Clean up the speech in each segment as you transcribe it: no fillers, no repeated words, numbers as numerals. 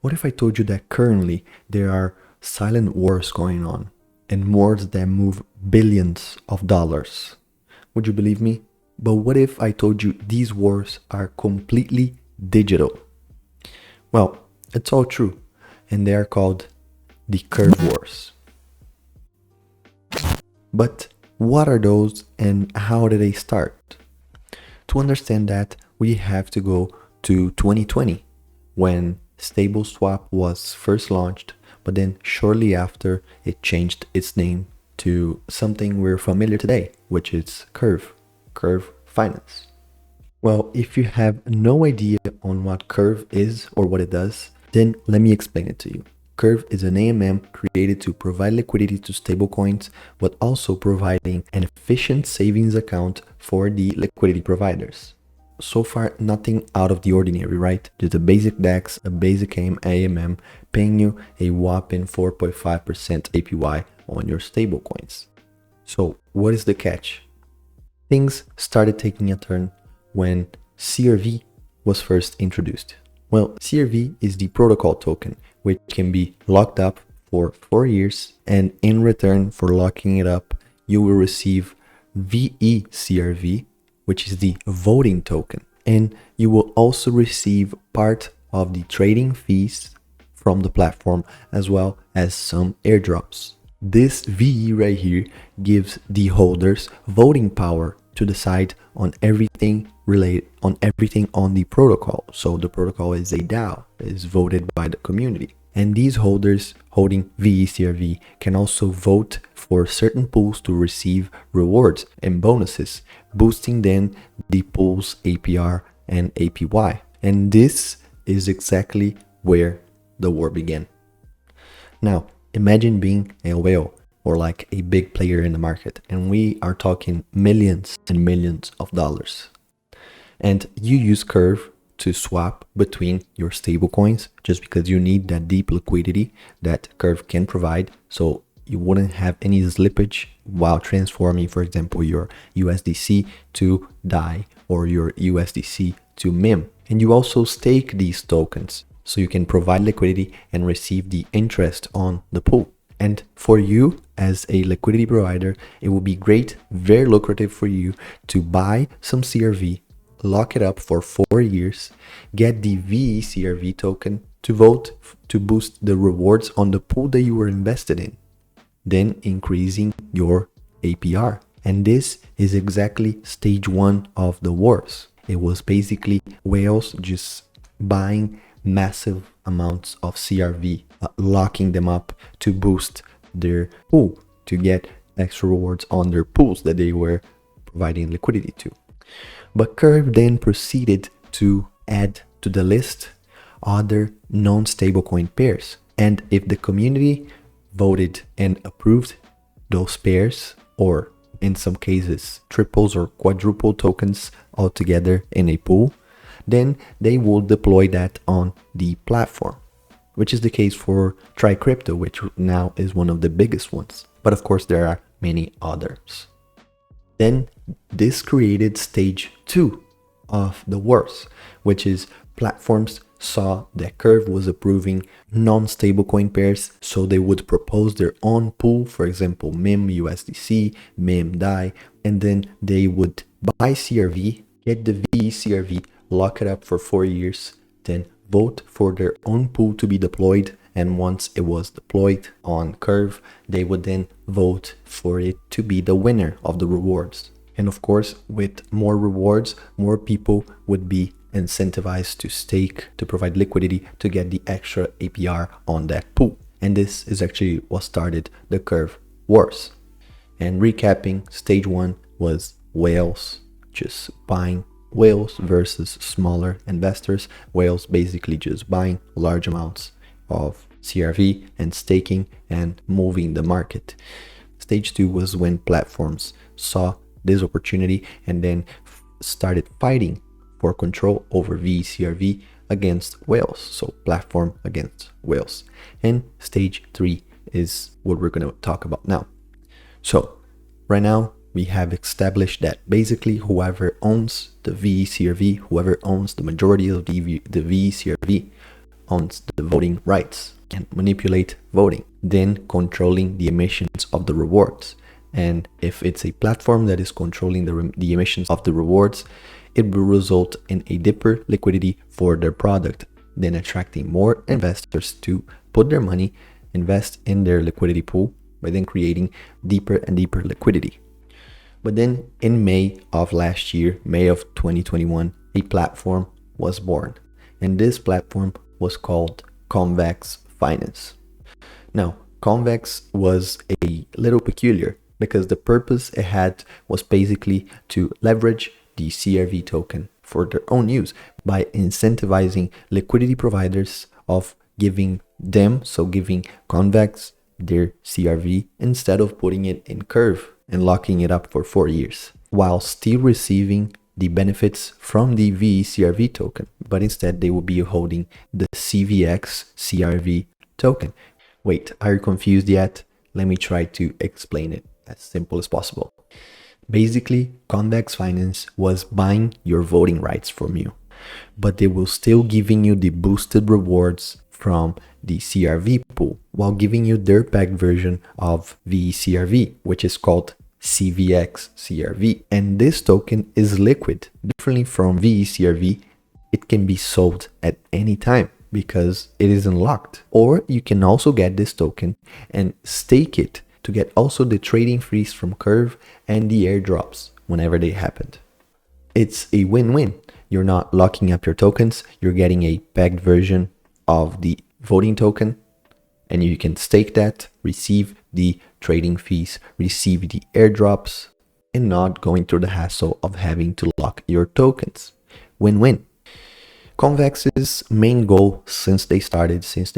What if I told you that currently there are silent wars going on and wars that move billions of dollars? Would you believe me? But what if I told you these wars are completely digital? Well, it's all true, and they are called the curve wars. But what are those and how did they start? To understand that, we have to go to 2020 when Stable Swap was first launched, but then shortly after it changed its name to something we're familiar today, which is Curve Finance. Well, if you have no idea on what Curve is or what it does, then let me explain it to you. Curve is an AMM created to provide liquidity to stablecoins, but also providing an efficient savings account for the liquidity providers. So far, nothing out of the ordinary, right? Just a basic DEX, a basic AMM, paying you a whopping 4.5% APY on your stablecoins. So what is the catch? Things started taking a turn when CRV was first introduced. Well, CRV is the protocol token, which can be locked up for 4 years, and in return for locking it up, you will receive VECRV, which is the voting token, and you will also receive part of the trading fees from the platform as well as some airdrops. This VE right here gives the holders voting power to decide on everything on the protocol. So the protocol is a DAO, is voted by the community. And these holders holding VECRV can also vote for certain pools to receive rewards and bonuses, boosting then the pool's APR and APY. And this is exactly where the war began. Now, imagine being a whale or like a big player in the market, and we are talking millions and millions of dollars. And you use Curve to swap between your stablecoins just because you need that deep liquidity that Curve can provide, so you wouldn't have any slippage while transforming, for example, your USDC to DAI or your USDC to MIM. And you also stake these tokens so you can provide liquidity and receive the interest on the pool. And for you as a liquidity provider, it will be great, very lucrative for you to buy some CRV, lock it up for 4 years, get the VECRV token to vote to boost the rewards on the pool that you were invested in, then increasing your APR. And this is exactly stage 1 of the wars. It was basically whales just buying massive amounts of CRV, locking them up to boost their pool, to get extra rewards on their pools that they were providing liquidity to. But Curve then proceeded to add to the list other non-stablecoin pairs. And if the community voted and approved those pairs, or in some cases triples or quadruple tokens altogether in a pool, then they will deploy that on the platform, which is the case for TryCrypto, which now is one of the biggest ones. But of course, there are many others. Then this created stage 2 of the wars, which is platforms saw that Curve was approving non-stablecoin pairs, so they would propose their own pool, for example, MIM USDC, MIM DAI, and then they would buy CRV, get the VECRV, lock it up for 4 years, then vote for their own pool to be deployed. And once it was deployed on Curve, they would then vote for it to be the winner of the rewards. And of course, with more rewards, more people would be incentivized to stake, to provide liquidity, to get the extra APR on that pool. And this is actually what started the Curve wars. And recapping, stage 1 was whales just buying whales versus smaller investors. Whales basically just buying large amounts of CRV and staking and moving the market. Stage 2 was when platforms saw this opportunity and then started fighting for control over VECRV against whales. So platform against whales. And stage 3 is what we're going to talk about now. So right now we have established that basically whoever owns the VECRV, whoever owns the majority of the VECRV owns the voting rights and manipulate voting, then controlling the emissions of the rewards. And if it's a platform that is controlling the emissions of the rewards, it will result in a deeper liquidity for their product, then attracting more investors to put their money, invest in their liquidity pool, by then creating deeper and deeper liquidity. But then in May of last year, May of 2021, a platform was born. And this platform was called Convex Finance. Now, Convex was a little peculiar because the purpose it had was basically to leverage the CRV token for their own use by incentivizing liquidity providers of giving Convex their CRV instead of putting it in Curve and locking it up for 4 years, while still receiving the benefits from the VE-CRV token, but instead they will be holding the CVX CRV token. Wait, are you confused yet? Let me try to explain it as simple as possible. Basically, Convex Finance was buying your voting rights from you, but they will still giving you the boosted rewards from the CRV pool while giving you their packed version of VE-CRV, which is called CVX CRV. And this token is liquid. Differently from VE-CRV, it can be sold at any time because it is unlocked. Or you can also get this token and stake it to get also the trading fees from Curve and the airdrops whenever they happened. It's a win-win. You're not locking up your tokens, you're getting a pegged version of the voting token, and you can stake that, receive the trading fees, receive the airdrops, and not going through the hassle of having to lock your tokens. Win-win. Convex's main goal since they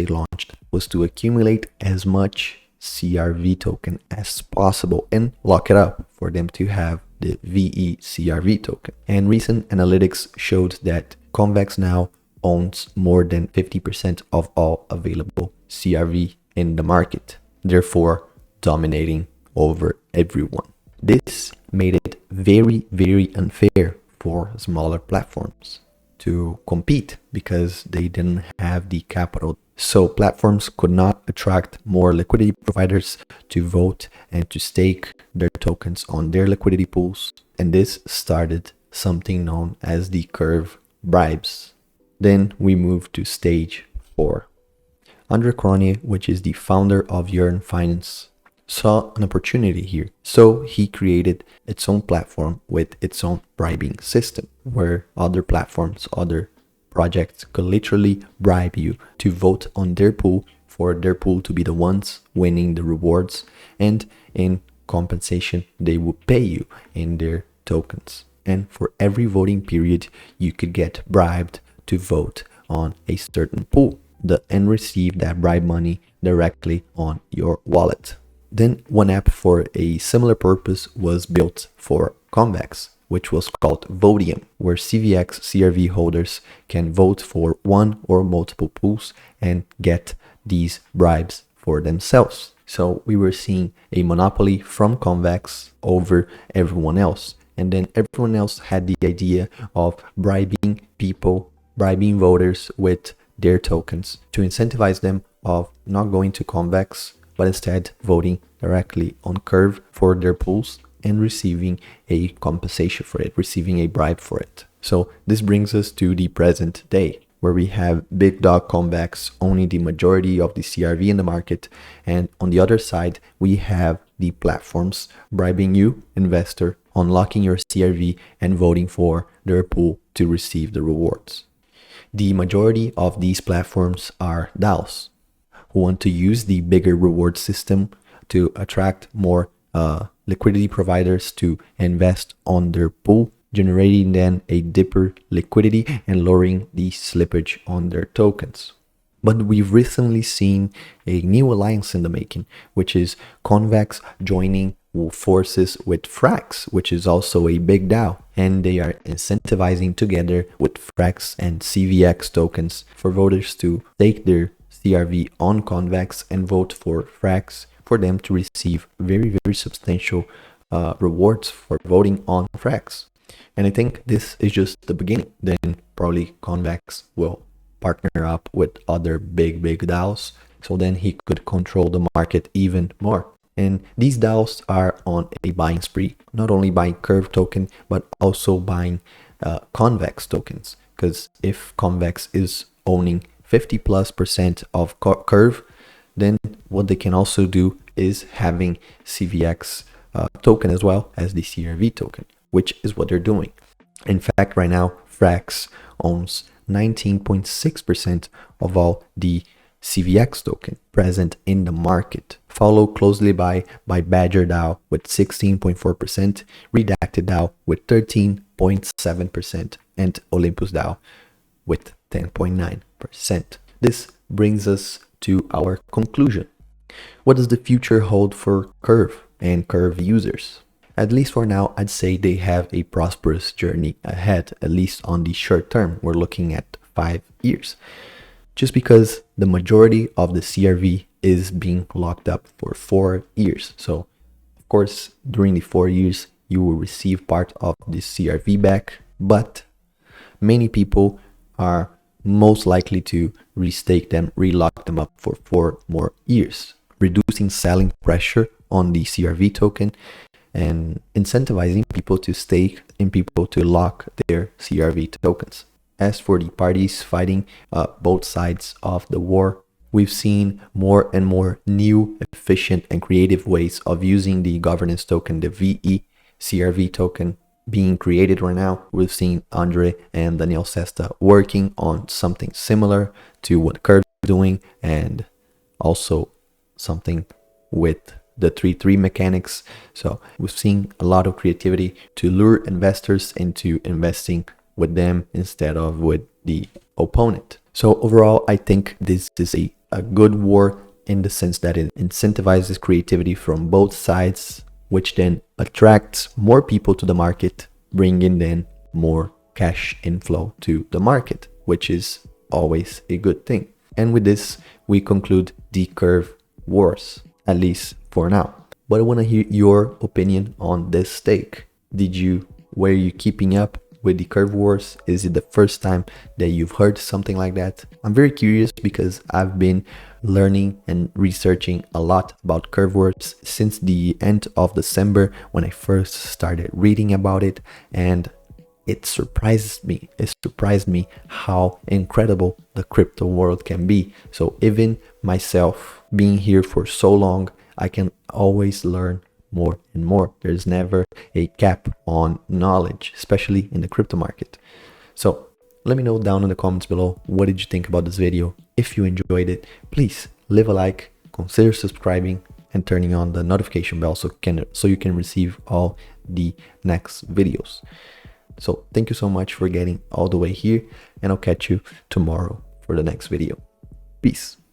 launched, was to accumulate as much CRV token as possible and lock it up for them to have the VE-CRV token. And recent analytics showed that Convex now owns more than 50% of all available CRV in the market, therefore dominating over everyone. This made it very, very unfair for smaller platforms to compete because they didn't have the capital. So platforms could not attract more liquidity providers to vote and to stake their tokens on their liquidity pools. And this started something known as the Curve bribes. Then we move to stage 4. Andre Cronje, which is the founder of Yearn Finance, saw an opportunity here. So he created its own platform with its own bribing system where other platforms, other projects could literally bribe you to vote on their pool for their pool to be the ones winning the rewards, and in compensation they will pay you in their tokens. And for every voting period you could get bribed to vote on a certain pool and receive that bribe money directly on your wallet. Then one app for a similar purpose was built for Convex, which was called Votium, where CVX CRV holders can vote for one or multiple pools and get these bribes for themselves. So we were seeing a monopoly from Convex over everyone else. And then everyone else had the idea of bribing people, bribing voters with their tokens to incentivize them of not going to Convex, but instead voting directly on Curve for their pools and receiving a compensation for it, receiving a bribe for it. So this brings us to the present day, where we have big dog Convex owning the majority of the CRV in the market. And on the other side, we have the platforms bribing you, investor, unlocking your CRV and voting for their pool to receive the rewards. The majority of these platforms are DAOs who want to use the bigger reward system to attract more liquidity providers to invest on their pool, generating then a deeper liquidity and lowering the slippage on their tokens. But we've recently seen a new alliance in the making, which is Convex joining forces with Frax, which is also a big DAO, and they are incentivizing together with Frax and CVX tokens for voters to take their CRV on Convex and vote for Frax for them to receive very, very substantial rewards for voting on Frax. And I think this is just the beginning. Then probably Convex will partner up with other big DAOs, so then he could control the market even more. And these DAOs are on a buying spree, not only buying Curve token, but also buying Convex tokens. Because if Convex is owning 50+% of Curve, then what they can also do is having CVX token as well as the CRV token, which is what they're doing. In fact, right now, Frax owns 19.6% of all the CVX token present in the market, followed closely by Badger DAO with 16.4%, Redacted DAO with 13.7%, and Olympus DAO with 10.9%. This brings us to our conclusion. What does the future hold for Curve and Curve users? At least for now, I'd say they have a prosperous journey ahead, at least on the short term. We're looking at 5 years. Just because the majority of the CRV is being locked up for 4 years. So, of course, during the 4 years, you will receive part of the CRV back, but many people are most likely to restake them, relock them up for 4 more years, reducing selling pressure on the CRV token and incentivizing people to stake and people to lock their CRV tokens. As for the parties fighting both sides of the war, we've seen more and more new, efficient, and creative ways of using the governance token, the VE CRV token, being created right now. We've seen Andre and Daniel Sesta working on something similar to what Curve is doing, and also something with the 3-3 mechanics. So we've seen a lot of creativity to lure investors into investing with them instead of with the opponent. So overall, I think this is a good war in the sense that it incentivizes creativity from both sides, which then attracts more people to the market, bringing then more cash inflow to the market, which is always a good thing. And with this, we conclude the Curve wars, at least for now. But I want to hear your opinion on this stake. Were you keeping up with the Curve wars? Is it the first time that you've heard something like that? I'm very curious because I've been learning and researching a lot about Curve wars since the end of December when I first started reading about it, and it surprised me. It surprised me how incredible the crypto world can be. So even myself being here for so long, I can always learn more and more. There's never a cap on knowledge, especially in the crypto market. So let me know down in the comments below, what did you think about this video? If you enjoyed it, please leave a like, consider subscribing and turning on the notification bell so you can receive all the next videos. So thank you so much for getting all the way here, and I'll catch you tomorrow for the next video. Peace.